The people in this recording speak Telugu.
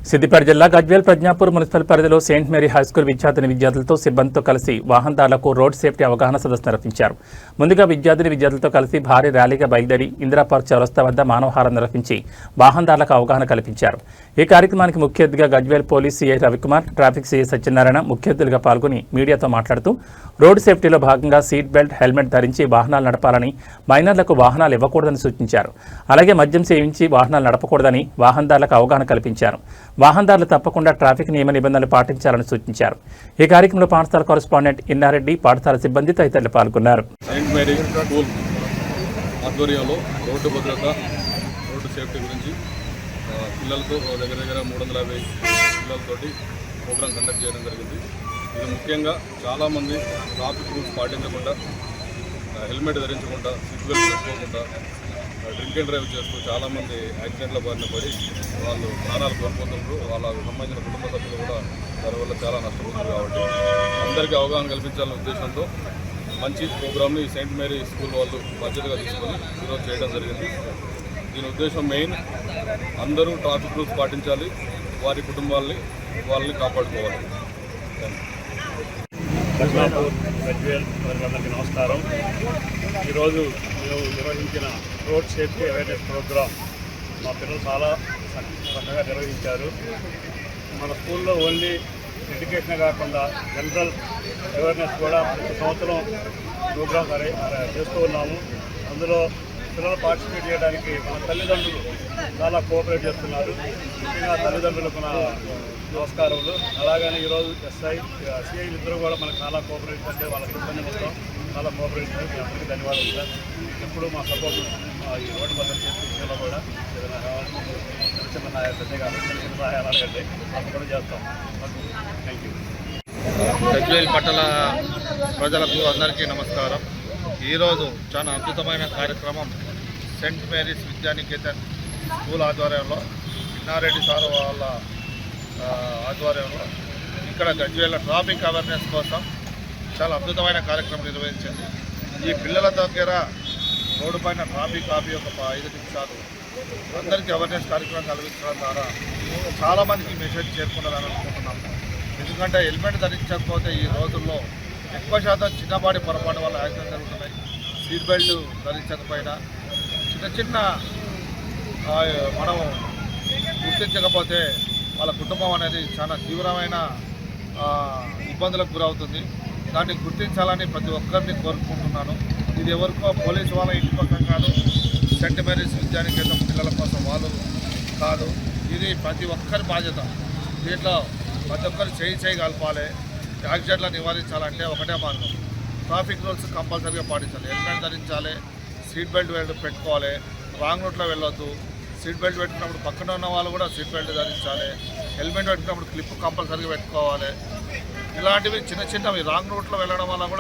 సిద్దిపేట జిల్లా గజ్వేల్ ప్రజ్ఞాపూర్ మున్సిపల్ పరిధిలో సెయింట్ మేరీ హైస్కూల్ విద్యార్థులతో సిబ్బందితో కలిసి వాహనదారులకు రోడ్ సేఫ్టీ అవగాహన సదస్సు నిర్వహించారు. ముందుగా విద్యార్థులతో కలిసి భారీ ర్యాలీగా బయలుదేరి ఇందిరా పార్క్ చౌరస్తా వద్ద మానవహారం నిర్వహించి వాహనదారులకు అవగాహన కల్పించారు. ఈ కార్యక్రమానికి ముఖ్య అతిథిగా Gajwel police CI Ravikumar, traffic CI Satyanarayana ముఖ్య అతిథులుగా పాల్గొని మీడియాతో మాట్లాడుతూ రోడ్ సేఫ్టీలో భాగంగా సీట్ బెల్ట్, హెల్మెట్ ధరించి వాహనాలు నడపాలని, మైనర్లకు వాహనాలు ఇవ్వకూడదని సూచించారు. అలాగే మద్యం సేవించి వాహనాలు నడపకూడదని వాహనదారులకు అవగాహన కల్పించారు. వాహనదారులు తప్పకుండా ట్రాఫిక్ నియమ నిబంధనలు పాటించాలని సూచించారు. ఈ కార్యక్రమంలో పాఠశాల కరెస్పాండెంట్ ఇన్నారెడ్డి, పాఠశాల సిబ్బంది తదితరులు పాల్గొన్నారు. సెయింట్ మేరీ స్కూల్ ఆధ్వర్యంలో రోడ్డు భద్రత, రోడ్డు సేఫ్టీ గురించి పిల్లలతో దగ్గర 350 పిల్లలతోటి ప్రోగ్రాం కండక్ట్ చేయడం జరిగింది. ఇది ముఖ్యంగా చాలామంది ట్రాఫిక్ రూల్స్ పాటించకుండా, హెల్మెట్ ధరించకుండా, సీట్ బెల్ట్ పెట్టుకోకుండా డ్రింక్ అండ్ డ్రైవ్ చేస్తూ చాలామంది యాక్సిడెంట్ల బారిన పడి వాళ్ళు ప్రాణాలు కోల్పోతున్నారు. వాళ్ళకు సంబంధించిన కుటుంబ సభ్యులు కూడా దానివల్ల చాలా నష్టపోతున్నారు. కాబట్టి అందరికీ అవగాహన కల్పించాలనే ఉద్దేశంతో మంచి ప్రోగ్రామ్ని ఈ సెయింట్ మేరీ స్కూల్ వాళ్ళు బాధ్యతగా తీసుకొని ఈరోజు చేయడం జరిగింది. దీని ఉద్దేశం మెయిన్ అందరూ ట్రాఫిక్ రూల్స్ పాటించాలి, వారి కుటుంబాలని వాళ్ళని కాపాడుకోవాలి. గజ్వేల్ వారందరికీ నమస్కారం. ఈరోజు మేము నిర్వహించిన రోడ్ సేఫ్టీ అవేర్నెస్ ప్రోగ్రాం మా పిల్లలు చాలా చక్కగా నిర్వహించారు. మన స్కూల్లో ఓన్లీ ఎడ్యుకేషన్ కాకుండా జనరల్ అవేర్నెస్ కూడా ప్రతి సంవత్సరం ప్రోగ్రాం చేస్తూ ఉన్నాము. అందులో పిల్లలు పార్టిసిపేట్ చేయడానికి మన తల్లిదండ్రులు చాలా కోఆపరేట్ చేస్తున్నారు. ముఖ్యంగా తల్లిదండ్రులకు నా నమస్కారములు. అలాగని ఈరోజు సిఐలు ఇద్దరు కూడా మనకు చాలా కోఆపరేట్ అంటే వాళ్ళ సిబ్బంది మొత్తం చాలా కోఆపరేట్ చేసి మీ అందరికీ ధన్యవాదాలు సార్. ఎప్పుడు మా సపోర్ట్ ఈ రోడ్డు భద్రత చేసే కూడా ఏదైనా కావాల్సిన చిన్న సహాయాలు అడగండి, అది కూడా చేస్తాం. Thank you. గజ్వేల్ పట్టణ ప్రజలకు అందరికీ నమస్కారం. ఈరోజు చాలా అద్భుతమైన కార్యక్రమం సెయింట్ మేరీస్ విద్యానికేతన్ స్కూల్ ఆధ్వర్యంలో, ఇన్నారెడ్డి సార్ వాళ్ళ ఆధ్వర్యంలో ఇక్కడ గజ్వేల్ ట్రాఫిక్ అవేర్నెస్ కోసం చాలా అద్భుతమైన కార్యక్రమం నిర్వహించింది. ఈ పిల్లల దగ్గర రోడ్డు పైన ట్రాఫిక్ ఆపి ఒక 5 నిమిషాలు అందరికీ అవేర్నెస్ కార్యక్రమం కల్పించడం ద్వారా చాలామందికి మెసేజ్ చేరుకున్నారని అనుకుంటున్నాము. ఎందుకంటే హెల్మెట్ ధరించకపోతే ఈ రోజుల్లో ఎక్కువ శాతం చిన్నపాటి పొరపాటు వల్ల యాక్సిడెంట్ జరుగుతున్నాయి. సీట్ బెల్ట్ ధరించకపోయినా చిన్న మనం గుర్తించకపోతే వాళ్ళ కుటుంబం అనేది చాలా తీవ్రమైన ఇబ్బందులకు గురవుతుంది. దాన్ని గుర్తించాలని ప్రతి ఒక్కరిని కోరుకుంటున్నాను. ఇది ఎవరికో పోలీసు వాళ్ళ ఇంటి కోసం కాదు, సెయింట్ మేరీస్ విద్యానికేతన్ పిల్లల కోసం వాళ్ళు కాదు, ఇది ప్రతి ఒక్కరి బాధ్యత. దీంట్లో ప్రతి ఒక్కరు చేయి కలపాలి. యాక్సిడెంట్లను నివారించాలంటే ఒకటే మార్గం, ట్రాఫిక్ రూల్స్ కంపల్సరీగా పాటించాలి. హెల్మెట్ ధరించాలి, సీట్ బెల్ట్ పెట్టుకోవాలి, రాంగ్ రూట్లో వెళ్ళొద్దు. సీట్ బెల్ట్ పెట్టుకున్నప్పుడు పక్కన ఉన్న వాళ్ళు కూడా సీట్ బెల్ట్ ధరించాలి. హెల్మెట్ పెట్టుకున్నప్పుడు క్లిప్ కంపల్సరీగా పెట్టుకోవాలి. ఇలాంటివి చిన్నవి రాంగ్ రూట్లో వెళ్ళడం వల్ల కూడా